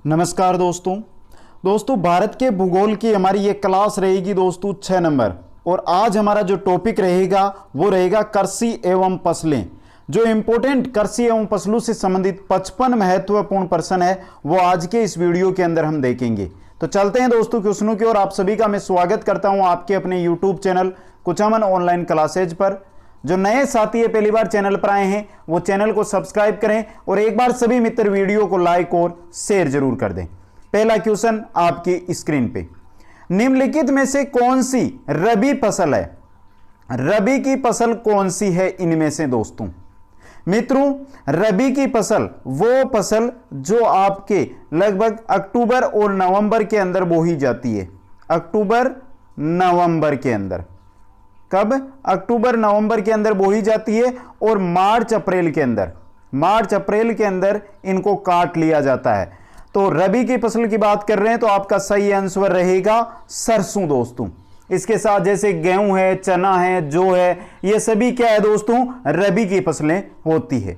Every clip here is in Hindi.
नमस्कार दोस्तों भारत के भूगोल की हमारी ये क्लास रहेगी दोस्तों 6 नंबर। और आज हमारा जो टॉपिक रहेगा वो रहेगा कृषि एवं फसलें। जो इंपॉर्टेंट कृषि एवं फसलों से संबंधित 55 महत्वपूर्ण प्रश्न है वो आज के इस वीडियो के अंदर हम देखेंगे। तो चलते हैं दोस्तों क्वेश्चनों की ओर। आप सभी का मैं स्वागत करता हूं आपके अपने YouTube channel Kuchaman online classes पर। जो नए साथी है पहली बार चैनल पर आए हैं वो चैनल को सब्सक्राइब करें और एक बार सभी मित्र वीडियो को लाइक और शेयर जरूर कर दें। पहला क्वेश्चन आपकी स्क्रीन पे, निम्नलिखित में से कौन सी रबी फसल है? रबी की फसल कौन सी है इनमें से दोस्तों? मित्रों, रबी की फसल वो फसल जो आपके लगभग अक्टूबर और नवंबर के अंदर बोई जाती है। अक्टूबर नवंबर के अंदर, कब? अक्टूबर नवंबर के अंदर बोई जाती है और मार्च अप्रैल के अंदर इनको काट लिया जाता है। तो रबी की फसल की बात कर रहे हैं तो आपका सही आंसर रहेगा सरसों दोस्तों। इसके साथ जैसे गेहूं है, चना है, जौ है, ये सभी क्या है दोस्तों? रबी की फसलें होती है।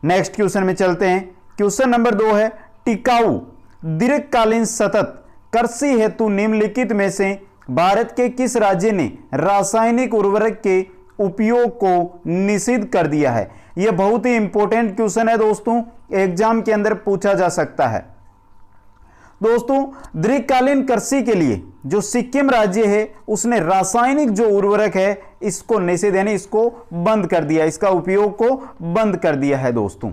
नेक्स्ट क्वेश्चन में चलते हैं। क्वेश्चन नंबर 2 है, टिकाऊ दीर्घकालीन सतत कृषि हेतु निम्नलिखित में से भारत के किस राज्य ने रासायनिक उर्वरक के उपयोग को निषिद्ध कर दिया है? यह बहुत ही इंपॉर्टेंट क्वेश्चन है दोस्तों, एग्जाम के अंदर पूछा जा सकता है। दोस्तों, दीर्घकालीन कृषि के लिए जो सिक्किम राज्य है उसने रासायनिक जो उर्वरक है इसको निषेध यानी इसको बंद कर दिया, इसका उपयोग को बंद कर दिया है दोस्तों,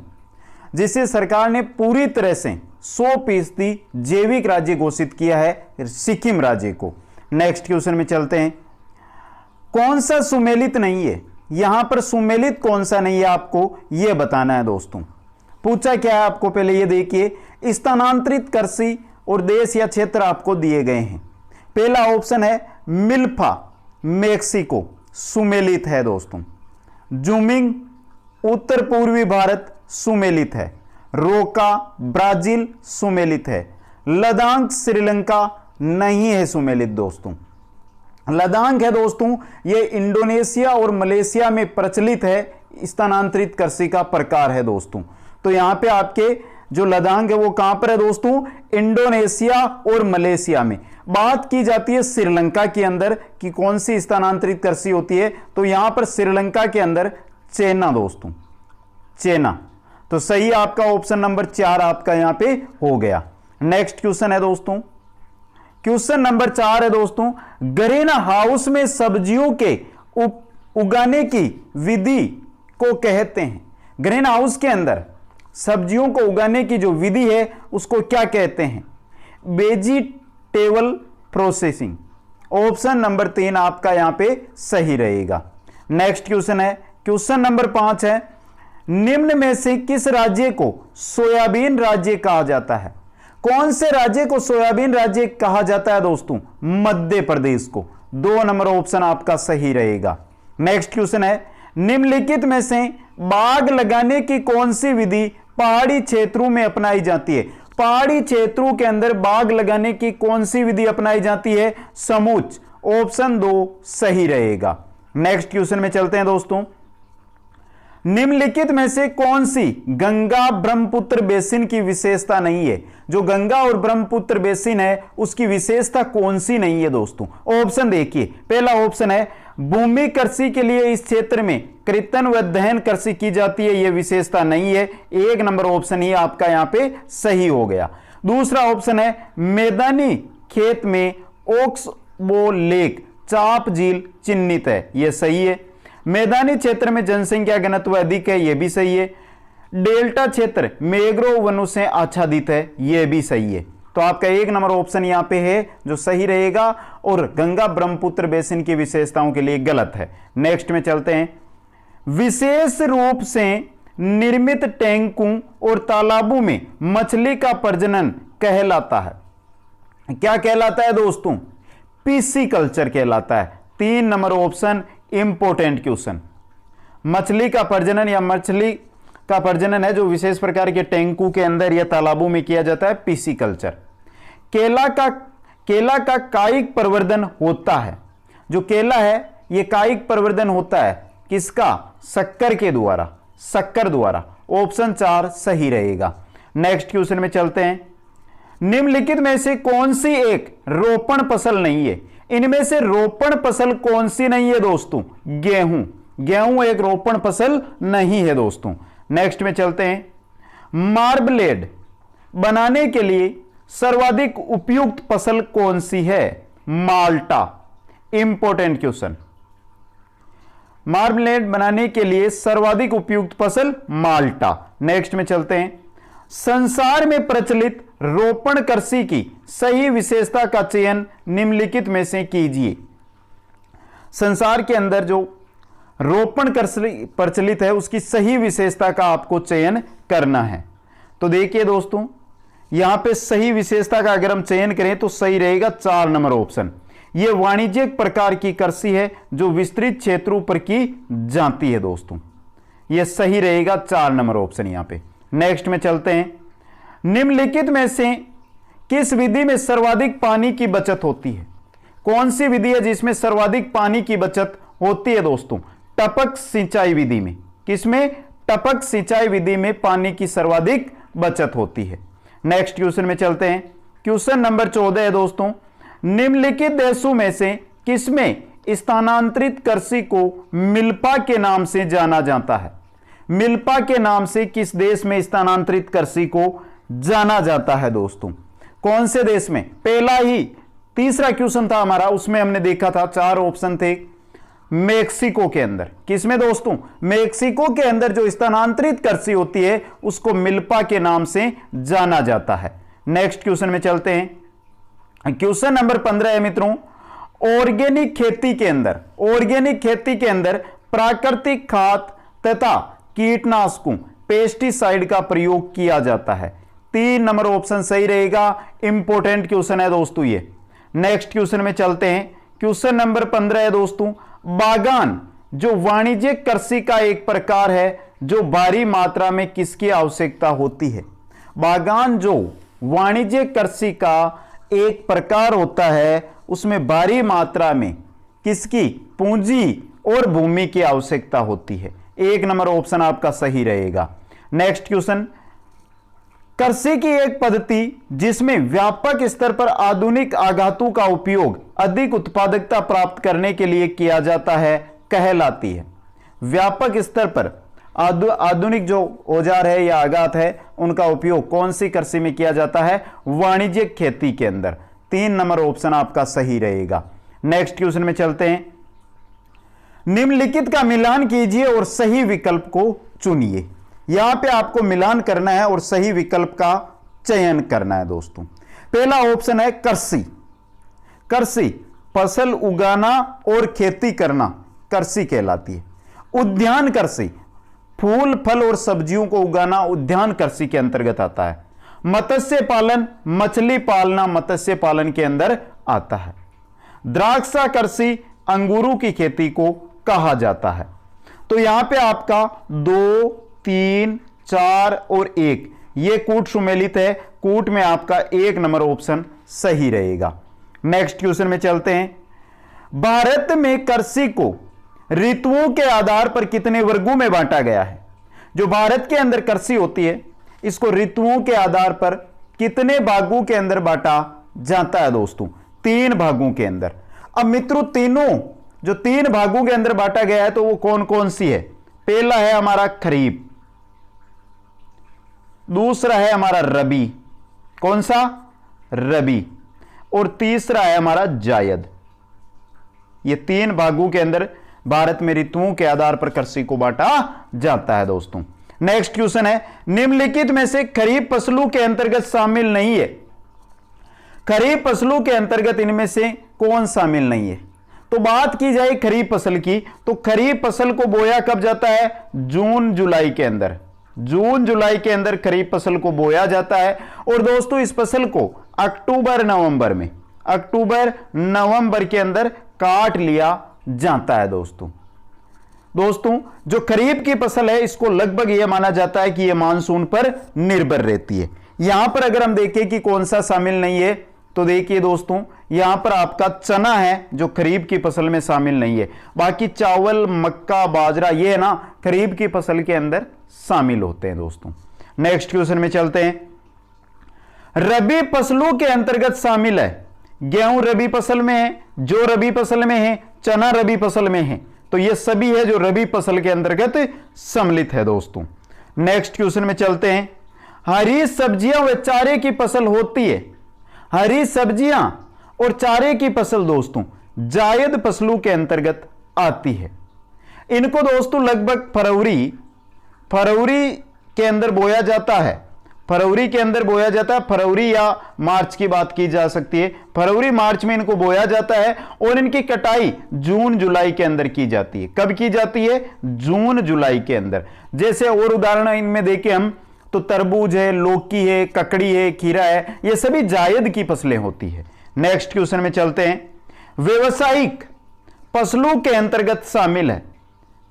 जिससे सरकार ने पूरी तरह से 100% जैविक राज्य घोषित किया है सिक्किम राज्य को। नेक्स्ट क्वेश्चन में चलते हैं। कौन सा सुमेलित नहीं है? यहां पर सुमेलित कौन सा नहीं है आपको यह बताना है दोस्तों। पूछा क्या है आपको, पहले ये देखिए। स्थानांतरित कृषि और देश या क्षेत्र आपको दिए गए हैं। पहला ऑप्शन है मिल्फा, मेक्सिको, सुमेलित है दोस्तों। जूमिंग, उत्तर पूर्वी भारत, सुमेलित है। रोका, ब्राजील, सुमेलित है। लद्दाख, श्रीलंका नहीं है सुमेलित दोस्तों। लद्दाख है दोस्तों, ये इंडोनेशिया और मलेशिया में प्रचलित है, स्थानांतरित कृषि का प्रकार है दोस्तों। तो यहां पे आपके जो लद्दाख है वो कहां पर है दोस्तों? इंडोनेशिया और मलेशिया में। बात की जाती है श्रीलंका के अंदर कि कौन सी स्थानांतरित कृषि होती है, तो यहां पर श्रीलंका के अंदर चेना दोस्तों, चेना। तो सही आपका ऑप्शन नंबर 4 आपका यहां पे हो गया। नेक्स्ट क्वेश्चन है दोस्तों, क्वेश्चन नंबर 4 है दोस्तों, ग्रीन हाउस में सब्जियों के उगाने की विधि को कहते हैं। ग्रीन हाउस के अंदर सब्जियों को उगाने की जो विधि है उसको क्या कहते हैं? Vegetable processing. ऑप्शन नंबर 3 आपका यहां पे सही रहेगा। नेक्स्ट क्वेश्चन है, क्वेश्चन नंबर 5 है, निम्न में से किस राज्य को सोयाबीन राज्य कहा जाता है? कौन से राज्य को सोयाबीन राज्य कहा जाता है दोस्तों? मध्य प्रदेश को। 2 नंबर ऑप्शन आपका सही रहेगा। नेक्स्ट क्वेश्चन है, निम्नलिखित में से बाग लगाने की कौन सी विधि पहाड़ी क्षेत्रों में अपनाई जाती है? पहाड़ी क्षेत्रों के अंदर बाग लगाने की कौन सी विधि अपनाई जाती है? समूच। ऑप्शन 2 सही रहेगा। नेक्स्ट क्वेश्चन में चलते हैं दोस्तों, निम्नलिखित में से कौन सी गंगा ब्रह्मपुत्र बेसिन की विशेषता नहीं है? जो गंगा और ब्रह्मपुत्र बेसिन है उसकी विशेषता कौन सी नहीं है दोस्तों? ऑप्शन देखिए। पहला ऑप्शन है भूमि कृषि के लिए इस क्षेत्र में कृतन व दहन कृषि की जाती है, यह विशेषता नहीं है। 1 नंबर ऑप्शन ही आपका यहां पे सही हो गया। दूसरा ऑप्शन है मैदानी खेत में ओक्सबो लेक, चाप झील चिन्हित है, यह सही है। मैदानी क्षेत्र में जनसंख्या घनत्व अधिक है, यह भी सही है। डेल्टा क्षेत्र मैंग्रोव वनों से आच्छादित है, यह भी सही है। तो आपका 1 नंबर ऑप्शन यहां पे है जो सही रहेगा, और गंगा ब्रह्मपुत्र बेसिन की विशेषताओं के लिए गलत है। नेक्स्ट में चलते हैं, विशेष रूप से निर्मित टैंकों और तालाबों में मछली का प्रजनन कहलाता है, क्या कहलाता है दोस्तों? पिस्सीकल्चर कहलाता है। 3 नंबर ऑप्शन इंपॉर्टेंट क्वेश्चन। मछली का प्रजनन या मछली का प्रजनन है जो विशेष प्रकार के टैंकों के अंदर या तालाबों में किया जाता है, पिस्सीकल्चर। केला का कायिक प्रवर्धन होता है। जो केला है यह कायिक प्रवर्धन होता है किसका? शक्कर के द्वारा, शक्कर द्वारा। ऑप्शन 4 सही रहेगा। नेक्स्ट क्वेश्चन में चलते हैं। निम्नलिखित में से कौन सी एक रोपण फसल नहीं है? इनमें से रोपण फसल कौन सी नहीं है दोस्तों? गेहूं। गेहूं एक रोपण फसल नहीं है दोस्तों। नेक्स्ट में चलते हैं। मार्मलेड बनाने के लिए सर्वाधिक उपयुक्त फसल कौन सी है? माल्टा। Important question. मार्मलेड बनाने के लिए सर्वाधिक उपयुक्त फसल माल्टा। नेक्स्ट में चलते हैं। संसार में प्रचलित रोपण कृषि की सही विशेषता का चयन निम्नलिखित में से कीजिए। संसार के अंदर जो रोपण कृषि प्रचलित है उसकी सही विशेषता का आपको चयन करना है। तो देखिए दोस्तों, यहां पे सही विशेषता का अगर हम चयन करें तो सही रहेगा 4 नंबर ऑप्शन। यह वाणिज्यिक प्रकार की कृषि है जो विस्तृत क्षेत्रों पर की जाती है दोस्तों। यह सही रहेगा 4 नंबर ऑप्शन यहां पे। नेक्स्ट में चलते हैं। निम्नलिखित में से किस विधि में सर्वाधिक पानी की बचत होती है? कौन सी विधि है जिसमें सर्वाधिक पानी की बचत होती है दोस्तों? टपक सिंचाई विधि में। किसमें? टपक सिंचाई विधि में पानी की सर्वाधिक बचत होती है। नेक्स्ट क्वेश्चन में चलते हैं। क्वेश्चन नंबर 14 है दोस्तों। निम्नलिखित देशों में से किसमें स्थानांतरित कृषि को मिल्पा के नाम से जाना जाता है? मिल्पा के नाम से किस देश में स्थानांतरित कृषि को जाना जाता है दोस्तों? कौन से देश में? पहला ही तीसरा क्वेश्चन था हमारा, उसमें हमने देखा था 4 ऑप्शन थे। मेक्सिको के अंदर। किसमें दोस्तों? मेक्सिको के अंदर जो स्थानांतरित कृषि होती है उसको मिल्पा के नाम से जाना जाता है। नेक्स्ट क्वेश्चन में चलते हैं। क्वेश्चन नंबर 15 है मित्रों। ऑर्गेनिक खेती के अंदर प्राकृतिक खाद तथा कीटनाशकों पेस्टिसाइड का प्रयोग किया जाता है। 3 नंबर ऑप्शन सही रहेगा। इंपॉर्टेंट क्वेश्चन है दोस्तों ये। नेक्स्ट क्वेश्चन में चलते हैं। क्वेश्चन नंबर 15 है दोस्तों। बागान जो वाणिज्यिक कृषि का एक प्रकार है जो भारी मात्रा में किसकी आवश्यकता होती है? बागान जो वाणिज्यिक कृषि का एक प्रकार होता है उसमें भारी मात्रा में किसकी? पूंजी और भूमि की आवश्यकता होती है। 1 नंबर ऑप्शन आपका सही रहेगा। Next question. कृषि की एक पद्धति जिसमें व्यापक स्तर पर आधुनिक आघातों का उपयोग अधिक उत्पादकता प्राप्त करने के लिए किया जाता है कहलाती है। व्यापक स्तर पर आधुनिक जो औजार है या आघात है उनका उपयोग कौन सी कृषि में किया जाता है? वाणिज्यिक खेती के अंदर। 3 नंबर ऑप्शन आपका सही रहेगा। नेक्स्ट क्वेश्चन में चलते हैं। निम्नलिखित का मिलान कीजिए और सही विकल्प को चुनिए। यहां पे आपको मिलान करना है और सही विकल्प का चयन करना है दोस्तों। पहला ऑप्शन है कृषि। कृषि फसल उगाना और खेती करना कृषि कहलाती है। उद्यान कृषि फूल फल और सब्जियों को उगाना उद्यान कृषि के अंतर्गत आता है। मत्स्य पालन मछली पालना मत्स्य पालन के अंदर आता है। द्राक्षा कृषि अंगूरों की खेती को कहा जाता है। तो यहां पे आपका 2, 3, 4 और 1 ये कूट सुमेलित है। कूट में आपका 1 नंबर ऑप्शन सही रहेगा। नेक्स्ट क्वेश्चन में चलते हैं। भारत में कृषि को ऋतुओं के आधार पर कितने वर्गों में बांटा गया है? जो भारत के अंदर कृषि होती है इसको ऋतुओं के आधार पर कितने भागों के अंदर बांटा जाता है दोस्तों? 3 भागों के अंदर। अब मित्रों जो 3 भागों के अंदर बांटा गया है तो वो कौन कौन सी है? पहला है हमारा खरीफ, दूसरा है हमारा रबी। कौन सा? रबी। और तीसरा है हमारा जायद। ये 3 भागों के अंदर भारत में ऋतुओं के आधार पर कृषि को बांटा जाता है दोस्तों। नेक्स्ट क्वेश्चन है। निम्नलिखित में से खरीफ फसलों के अंतर्गत शामिल नहीं है। खरीफ फसलों के अंतर्गत इनमें से कौन शामिल नहीं है? तो बात की जाए खरीफ फसल की तो खरीफ फसल को बोया कब जाता है? जून जुलाई के अंदर। जून जुलाई के अंदर खरीफ फसल को बोया जाता है। और दोस्तों इस फसल को अक्टूबर नवंबर के अंदर काट लिया जाता है दोस्तों जो खरीफ की फसल है इसको लगभग यह माना जाता है कि यह मानसून पर निर्भर रहती है। यहां पर अगर हम देखें कि कौन सा शामिल नहीं है तो देखिए दोस्तों यहां पर आपका चना है जो खरीफ की फसल में शामिल नहीं है। बाकी चावल मक्का बाजरा ये है ना खरीफ की फसल के अंदर शामिल होते हैं दोस्तों। नेक्स्ट क्वेश्चन में चलते हैं। रबी फसलों के अंतर्गत शामिल है। गेहूं रबी फसल में है, जौ रबी फसल में है, चना रबी फसल में है। तो ये सभी है जो रबी फसल के अंतर्गत सम्मिलित है दोस्तों। नेक्स्ट क्वेश्चन में चलते हैं। हरी सब्जियां व चारे की फसल होती है। हरी सब्जियां और चारे की फसल दोस्तों जायद फसलों के अंतर्गत आती है। इनको दोस्तों लगभग फरवरी के अंदर बोया जाता है। फरवरी के अंदर बोया जाता है। फरवरी या मार्च की बात की जा सकती है। फरवरी मार्च में इनको बोया जाता है और इनकी कटाई जून जुलाई के अंदर की जाती है। कब की जाती है? जून जुलाई के अंदर। जैसे और उदाहरण इनमें देखें हम तो तरबूज है, लौकी है, ककड़ी है, खीरा है, ये सभी जायद की फसलें होती है। नेक्स्ट क्वेश्चन में चलते हैं। व्यवसायिक फसलों के अंतर्गत शामिल है।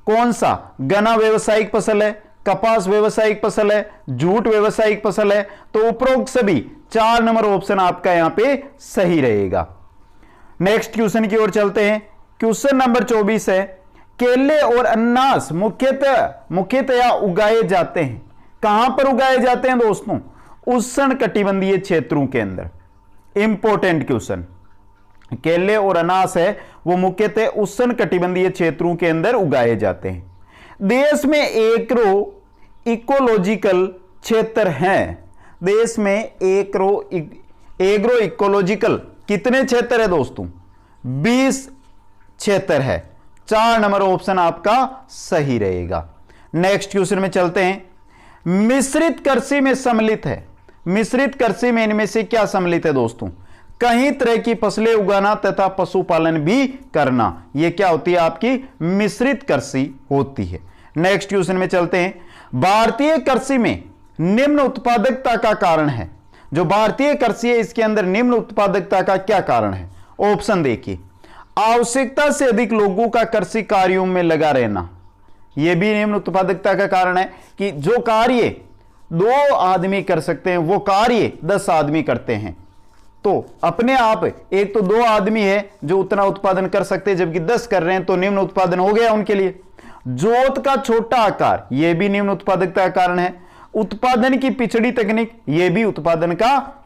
कौन सा? गन्ना व्यवसायिक फसल है, कपास व्यवसायिक फसल है, जूट व्यवसायिक फसल है। तो उपरोक्त सभी 4 नंबर ऑप्शन आपका यहां पे सही रहेगा। नेक्स्ट क्वेश्चन की ओर चलते हैं। क्वेश्चन नंबर 24 है। केले और अनानास मुख्यतया उगाए जाते हैं। कहां पर उगाए जाते हैं दोस्तों? उष्ण कटिबंधीय क्षेत्रों के अंदर। Important question. केले और अनानास है वो मुख्यतः उष्ण कटिबंधीय क्षेत्रों के अंदर उगाए जाते हैं। देश में एग्रो इकोलॉजिकल क्षेत्र हैं। देश में एग्रो इकोलॉजिकल कितने क्षेत्र है दोस्तों? 20 क्षेत्र है। 4 नंबर ऑप्शन आपका सही रहेगा। नेक्स्ट क्वेश्चन में चलते हैं। मिश्रित कृषि में सम्मिलित है। मिश्रित कृषि में इनमें से क्या सम्मिलित है दोस्तों? कई तरह की फसलें उगाना तथा पशुपालन भी करना। यह क्या होती है? आपकी मिश्रित कृषि होती है। नेक्स्ट क्वेश्चन में चलते हैं। भारतीय कृषि में निम्न उत्पादकता का कारण है। जो भारतीय कृषि है इसके अंदर निम्न उत्पादकता का क्या कारण है? ऑप्शन देखिए। आवश्यकता से अधिक लोगों का कृषि कार्यों में लगा रहना, यह भी निम्न उत्पादकता का कारण है कि जो कार्य 2 आदमी कर सकते हैं वो कार्य 10 आदमी करते हैं। तो अपने आप एक तो 2 आदमी है जो उतना उत्पादन कर सकते हैं जबकि 10 कर रहे हैं, तो निम्न उत्पादन हो गया उनके लिए। जोत का छोटा आकार, यह भी निम्न उत्पादकता का कारण है। उत्पादन की पिछड़ी तकनीक, यह भी उत्पादन का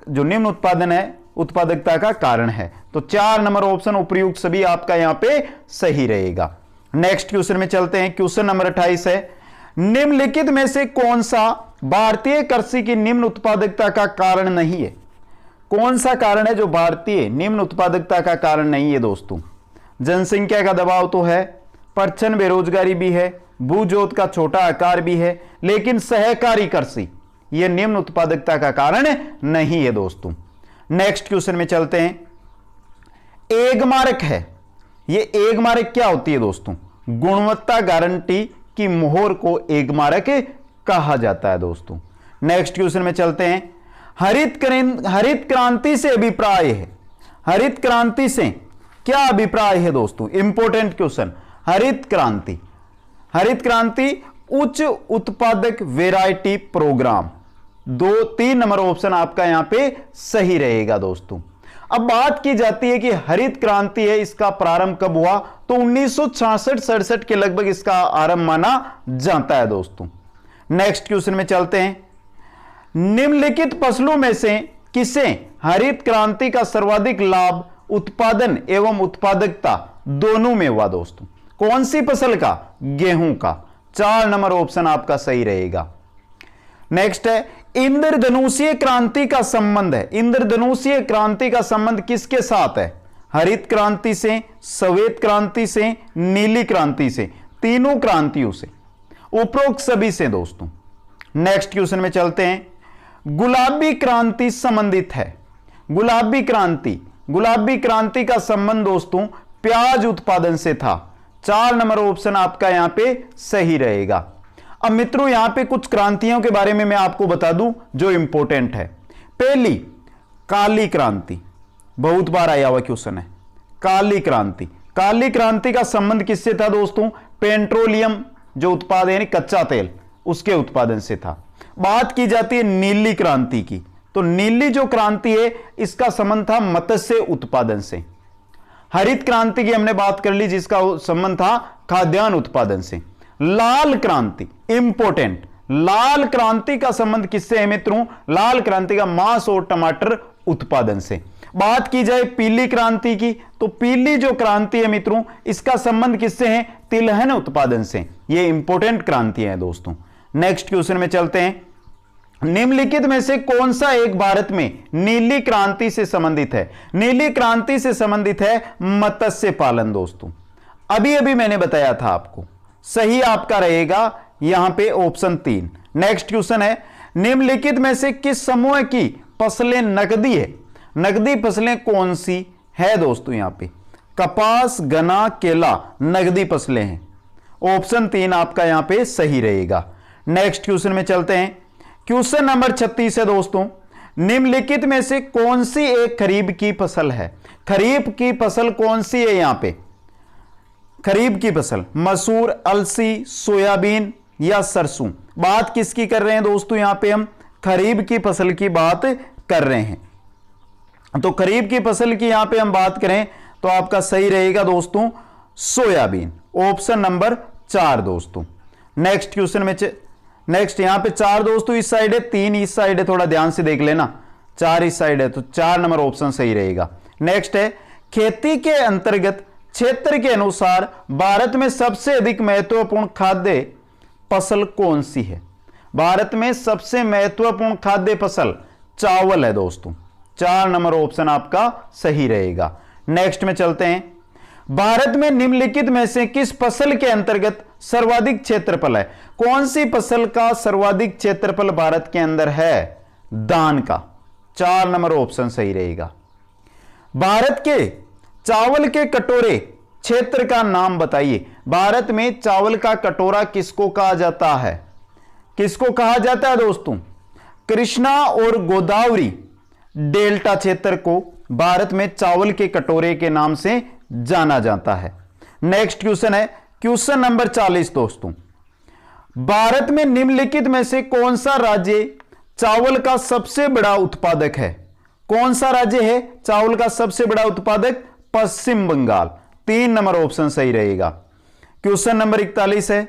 जो निम्न उत्पादन है उत्पादकता का कारण है। तो 4 नंबर ऑप्शन उपयुक्त सभी आपका यहां पे सही रहेगा। नेक्स्ट क्वेश्चन में चलते हैं। क्वेश्चन नंबर 28 है। निम्नलिखित में से कौन सा भारतीय कृषि की निम्न उत्पादकता का कारण नहीं है? कौन सा कारण है जो भारतीय निम्न उत्पादकता का कारण नहीं है दोस्तों? जनसंख्या का दबाव तो है, प्रच्छन्न बेरोजगारी भी है, भूजोत का छोटा आकार भी है, लेकिन सहकारी कृषि यह निम्न उत्पादकता का कारण नहीं है दोस्तों। नेक्स्ट क्वेश्चन में चलते हैं। एगमार्क है। यह एगमार्क क्या होती है दोस्तों? गुणवत्ता गारंटी की मोहर को एगमार्क कहा जाता है दोस्तों। नेक्स्ट क्वेश्चन में चलते हैं। हरित क्रांति से अभिप्राय है। हरित क्रांति से क्या अभिप्राय है दोस्तों? Important question. हरित क्रांति उच्च उत्पादक वैरायटी प्रोग्राम। 2-3 नंबर ऑप्शन आपका यहां पे सही रहेगा दोस्तों। अब बात की जाती है कि हरित क्रांति है, इसका प्रारंभ कब हुआ? तो 1966-67 के लगभग इसका आरंभ माना जाता है दोस्तों। नेक्स्ट क्वेश्चन में चलते हैं। निम्नलिखित फसलों में से किसे हरित क्रांति का सर्वाधिक लाभ उत्पादन एवं उत्पादकता दोनों में हुआ दोस्तों? कौन सी फसल का? गेहूं का। 4 नंबर ऑप्शन आपका सही रहेगा। नेक्स्ट है। इंद्रधनुषीय क्रांति का संबंध है। इंद्रधनुषीय क्रांति का संबंध किसके साथ है? हरित क्रांति से, श्वेत क्रांति से, नीली क्रांति से, तीनों क्रांतियों से, उपरोक्त सभी से दोस्तों। नेक्स्ट क्वेश्चन में चलते हैं। गुलाबी क्रांति संबंधित है। गुलाबी क्रांति का संबंध दोस्तों प्याज उत्पादन से था। 4 नंबर ऑप्शन आपका यहां पे सही रहेगा। अब मित्रों यहां पे कुछ क्रांतियों के बारे में मैं आपको बता दूं जो इंपॉर्टेंट है। पहली काली क्रांति, बहुत बार आया हुआ क्वेश्चन है। काली क्रांति का संबंध किससे था दोस्तों? पेट्रोलियम जो उत्पाद है कच्चा तेल, उसके उत्पादन से था। बात की जाती है नीली क्रांति की, तो नीली जो क्रांति है इसका संबंध था मत्स्य उत्पादन से। हरित क्रांति की हमने बात कर ली जिसका संबंध था खाद्यान्न उत्पादन से। लाल क्रांति, इंपॉर्टेंट, लाल क्रांति का संबंध किससे है मित्रों? लाल क्रांति का मांस और टमाटर उत्पादन से। बात की जाए पीली क्रांति की, तो पीली जो क्रांति है मित्रों, इसका संबंध किससे है? तिलहन उत्पादन से। ये इंपॉर्टेंट क्रांति है दोस्तों। नेक्स्ट क्वेश्चन में चलते हैं। निम्नलिखित में से कौन सा एक भारत में नीली क्रांति से संबंधित है? नीली क्रांति से संबंधित है मत्स्य पालन दोस्तों। अभी अभी मैंने बताया था आपको, सही आपका रहेगा यहां पे ऑप्शन 3। नेक्स्ट क्वेश्चन है, निम्नलिखित में से किस समूह की फसलें नकदी है? नकदी फसलें कौन सी है दोस्तों? यहां पे कपास, गन्ना, केला नकदी फसलें हैं। ऑप्शन 3 आपका यहां पे सही रहेगा। नेक्स्ट क्वेश्चन में चलते हैं। क्वेश्चन नंबर 36 है दोस्तों, निम्नलिखित में से कौन सी एक खरीफ की फसल है? खरीफ की फसल कौन सी है? यहां पे खरीफ की फसल मसूर, अलसी, सोयाबीन या सरसों। बात किसकी कर रहे हैं दोस्तों? यहां पे हम खरीफ की फसल की बात कर रहे हैं। तो खरीफ की फसल की यहां पे हम बात करें तो आपका सही रहेगा दोस्तों सोयाबीन। ऑप्शन नंबर 4 दोस्तों। नेक्स्ट क्वेश्चन में नेक्स्ट यहां पे 4 दोस्तों इस साइड है, 3 इस साइड है, थोड़ा ध्यान से देख लेना। 4 इस साइड है तो 4 नंबर ऑप्शन सही रहेगा। नेक्स्ट है, खेती के अंतर्गत क्षेत्र के अनुसार भारत में सबसे अधिक महत्वपूर्ण खाद्य फसल कौन सी है? भारत में सबसे महत्वपूर्ण खाद्य फसल चावल है दोस्तों। 4 नंबर ऑप्शन आपका सही रहेगा। नेक्स्ट में चलते हैं। भारत में निम्नलिखित में से किस फसल के अंतर्गत सर्वाधिक क्षेत्रफल है? कौन सी फसल का सर्वाधिक क्षेत्रफल भारत के अंदर है? धान का। 4 नंबर ऑप्शन सही रहेगा। भारत के चावल के कटोरे क्षेत्र का नाम बताइए। भारत में चावल का कटोरा किसको कहा जाता है? किसको कहा जाता है दोस्तों? कृष्णा और गोदावरी डेल्टा क्षेत्र को भारत में चावल के कटोरे के नाम से जाना जाता है। नेक्स्ट क्वेश्चन है क्वेश्चन नंबर 40 दोस्तों, भारत में निम्नलिखित में से कौन सा राज्य चावल का सबसे बड़ा उत्पादक है? कौन सा राज्य है चावल का सबसे बड़ा उत्पादक? पश्चिम बंगाल। 3 नंबर ऑप्शन सही रहेगा। क्वेश्चन नंबर 41 है,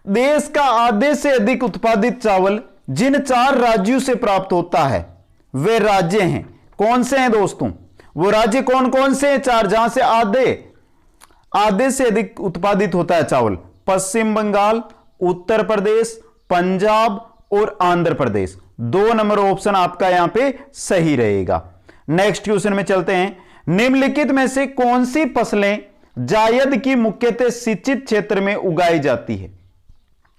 देश का आधे से अधिक उत्पादित चावल जिन 4 राज्यों से प्राप्त होता है वे राज्य हैं। कौन से हैं दोस्तों? वो राज्य कौन कौन से हैं? 4 जहां से आधे से अधिक उत्पादित होता है चावल। पश्चिम बंगाल, उत्तर प्रदेश, पंजाब और आंध्र प्रदेश। 2 नंबर ऑप्शन आपका यहां पे सही रहेगा। नेक्स्ट क्वेश्चन में चलते हैं। निम्नलिखित में से कौन सी फसलें जायद की मुख्यतः सिंचित क्षेत्र में उगाई जाती है?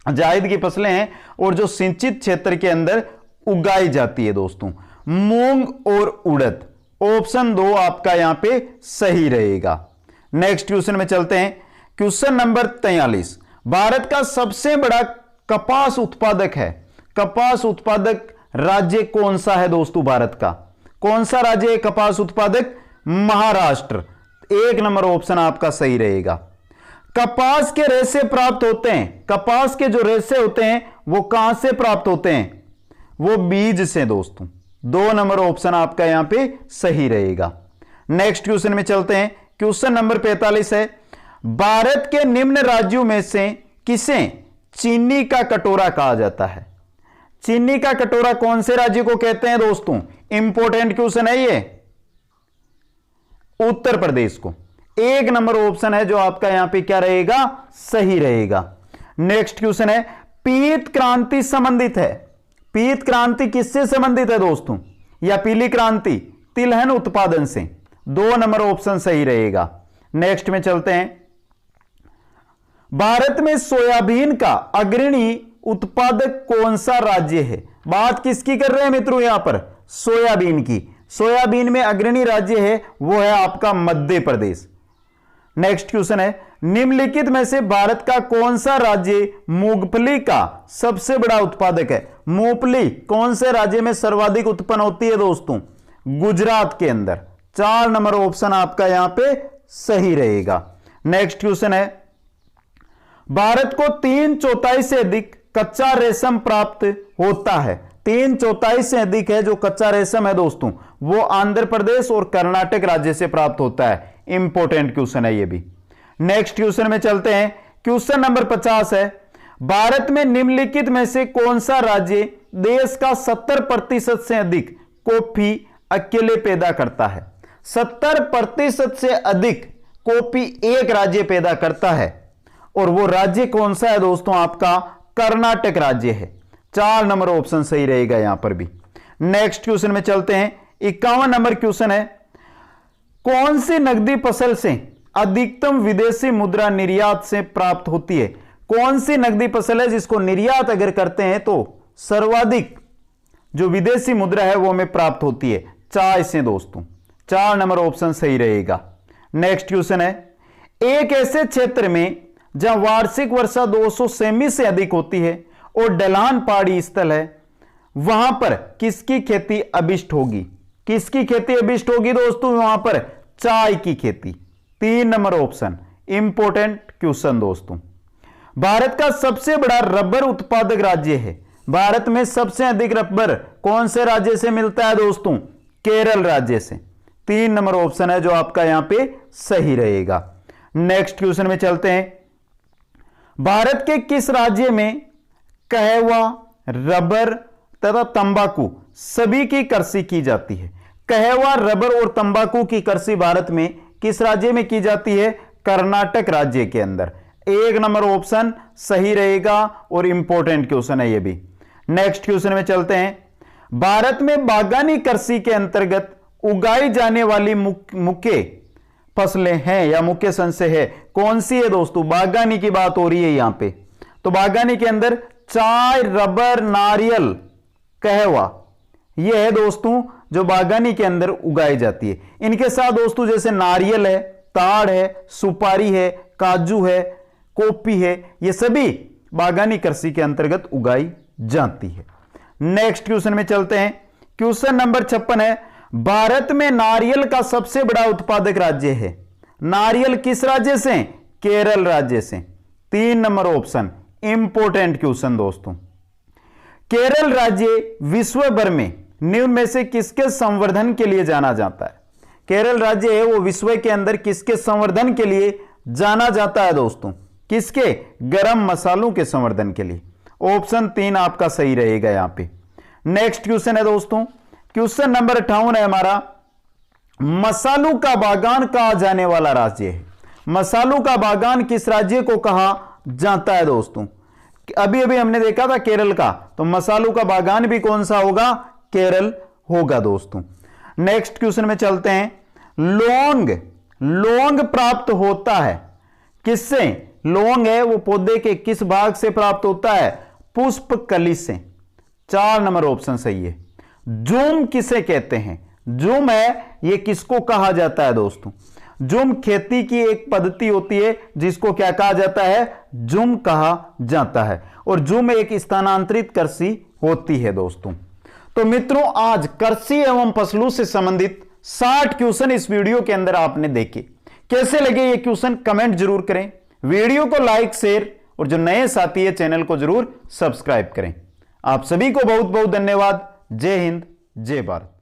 जायद की फसलें हैं और जो सिंचित क्षेत्र के अंदर उगाई जाती है दोस्तों, मूंग और उड़द। ऑप्शन 2 आपका यहां पे सही रहेगा। नेक्स्ट क्वेश्चन में चलते हैं। क्वेश्चन नंबर 43, भारत का सबसे बड़ा कपास उत्पादक है। कपास उत्पादक राज्य कौन सा है दोस्तों? भारत का कौन सा राज्य है कपास उत्पादक? महाराष्ट्र। 1 नंबर ऑप्शन आपका सही रहेगा। कपास के रेशे प्राप्त होते हैं। कपास के जो रेशे होते हैं वो कहां से प्राप्त होते हैं? वो बीज से दोस्तों। 2 नंबर ऑप्शन आपका यहां पे सही रहेगा। नेक्स्ट क्वेश्चन में चलते हैं। क्वेश्चन नंबर 45 है, भारत के निम्न राज्यों में से किसे चीनी का कटोरा कहा जाता है? चीनी का कटोरा कौन से राज्य को कहते हैं दोस्तों? इंपॉर्टेंट क्वेश्चन है ये। उत्तर प्रदेश को। 1 नंबर ऑप्शन है जो आपका यहां पे क्या रहेगा? सही रहेगा। नेक्स्ट क्वेश्चन है, पीत क्रांति संबंधित है। पीत क्रांति किससे संबंधित है दोस्तों? या पीली क्रांति? तिलहन उत्पादन से। 2 नंबर ऑप्शन सही रहेगा। नेक्स्ट में चलते हैं। भारत में सोयाबीन का अग्रणी उत्पादक कौन सा राज्य है? बात किसकी कर रहे हैं मित्रों? यहां पर सोयाबीन की। सोयाबीन में अग्रणी राज्य है वो है आपका मध्य प्रदेश। नेक्स्ट क्वेश्चन है, निम्नलिखित में से भारत का कौन सा राज्य मूंगफली का सबसे बड़ा उत्पादक है? मूंगफली कौन से राज्य में सर्वाधिक उत्पन्न होती है दोस्तों? गुजरात के अंदर। 4 नंबर ऑप्शन आपका यहां पे सही रहेगा। नेक्स्ट क्वेश्चन है, भारत को 3/4 से अधिक कच्चा रेशम प्राप्त होता है। 3/4 से अधिक है जो कच्चा रेशम है दोस्तों, वो आंध्र प्रदेश और कर्नाटक राज्य से प्राप्त होता है। इंपॉर्टेंट क्वेश्चन है ये भी। नेक्स्ट क्वेश्चन में चलते हैं। क्वेश्चन नंबर 50 है, भारत में निम्नलिखित में से कौन सा राज्य देश का 70% से अधिक कॉफी अकेले पैदा करता है? 70% से अधिक कॉफी एक राज्य पैदा करता है, और वो राज्य कौन सा है दोस्तों? आपका कर्नाटक राज्य है। 4 नंबर ऑप्शन सही रहेगा यहां पर भी। नेक्स्ट क्वेश्चन में चलते हैं। 51 नंबर क्वेश्चन है, कौन सी नकदी फसल से अधिकतम विदेशी मुद्रा निर्यात से प्राप्त होती है? कौन सी नकदी फसल है जिसको निर्यात अगर करते हैं तो सर्वाधिक जो विदेशी मुद्रा है वो हमें प्राप्त होती है? चाय से दोस्तों। 4 नंबर ऑप्शन सही रहेगा। नेक्स्ट क्वेश्चन है, एक ऐसे क्षेत्र में जहां वार्षिक वर्षा 200 सेमी से अधिक होती है और ढलान पहाड़ी स्थल है, वहां पर किसकी खेती अभिष्ट होगी? किसकी खेती अभिष्ट होगी दोस्तों? वहां पर चाय की खेती। 3 नंबर ऑप्शन इंपॉर्टेंट क्वेश्चन दोस्तों। भारत का सबसे बड़ा रबर उत्पादक राज्य है। भारत में सबसे अधिक रबर कौन से राज्य से मिलता है दोस्तों? केरल राज्य से। 3 नंबर ऑप्शन है जो आपका यहां पे सही रहेगा। नेक्स्ट क्वेश्चन में चलते हैं। भारत के किस राज्य में कहवा, रबर तथा तंबाकू सभी की कृषि की जाती है? कहवा, रबर और तंबाकू की कृषि भारत में किस राज्य में की जाती है? कर्नाटक राज्य के अंदर। 1 नंबर ऑप्शन सही रहेगा और इंपॉर्टेंट क्वेश्चन है ये भी। नेक्स्ट क्वेश्चन में चलते हैं। भारत में बागवानी कृषि के अंतर्गत उगाई जाने वाली मुख्य फसलें हैं या मुख्य संशय है, कौन सी है दोस्तों? बागवानी की बात हो रही है यहां पे। तो बागवानी के अंदर चाय, रबर, नारियल, कहवा, यह है दोस्तों जो बागवानी के अंदर उगाई जाती है। इनके साथ दोस्तों जैसे नारियल है, ताड़ है, सुपारी है, काजू है, कॉफी है, ये सभी बागवानी कृषि के अंतर्गत उगाई जाती है। नेक्स्ट क्वेश्चन में चलते हैं। क्वेश्चन नंबर 56 है, भारत में नारियल का सबसे बड़ा उत्पादक राज्य है। नारियल किस राज्य से? केरल राज्य से। 3 नंबर ऑप्शन इंपॉर्टेंट क्वेश्चन दोस्तों। केरल राज्य विश्व भर में निम्न में से किसके संवर्धन के लिए जाना जाता है? केरल राज्य है वो विश्व के अंदर किसके संवर्धन के लिए जाना जाता है दोस्तों? किसके? गरम मसालों के संवर्धन के लिए। ऑप्शन 3 आपका सही रहेगा यहां पे। नेक्स्ट क्वेश्चन है दोस्तों, क्वेश्चन नंबर 58 है हमारा, मसालों का बागान कहा जाने वाला राज्य है। मसालों का बागान किस राज्य को कहा जाता है दोस्तों? अभी अभी हमने देखा था केरल का, तो मसालों का बागान भी कौन सा होगा? केरल होगा दोस्तों। नेक्स्ट क्वेश्चन में चलते हैं। लौंग प्राप्त होता है किससे? लौंग है वो पौधे के किस भाग से प्राप्त होता है? पुष्प कली से। 4 नंबर ऑप्शन सही है। जूम किसे कहते हैं? जूम है ये किसको कहा जाता है दोस्तों? जूम खेती की एक पद्धति होती है जिसको क्या कहा जाता है? जूम कहा जाता है। और जूम एक स्थानांतरित कृषि होती है दोस्तों। तो मित्रों, आज कृषि एवं फसलों से संबंधित 60 क्वेश्चन इस वीडियो के अंदर आपने देखे। कैसे लगे ये क्वेश्चन कमेंट जरूर करें। वीडियो को लाइक, शेयर और जो नए साथी है चैनल को जरूर सब्सक्राइब करें। आप सभी को बहुत बहुत धन्यवाद। जय हिंद, जय भारत।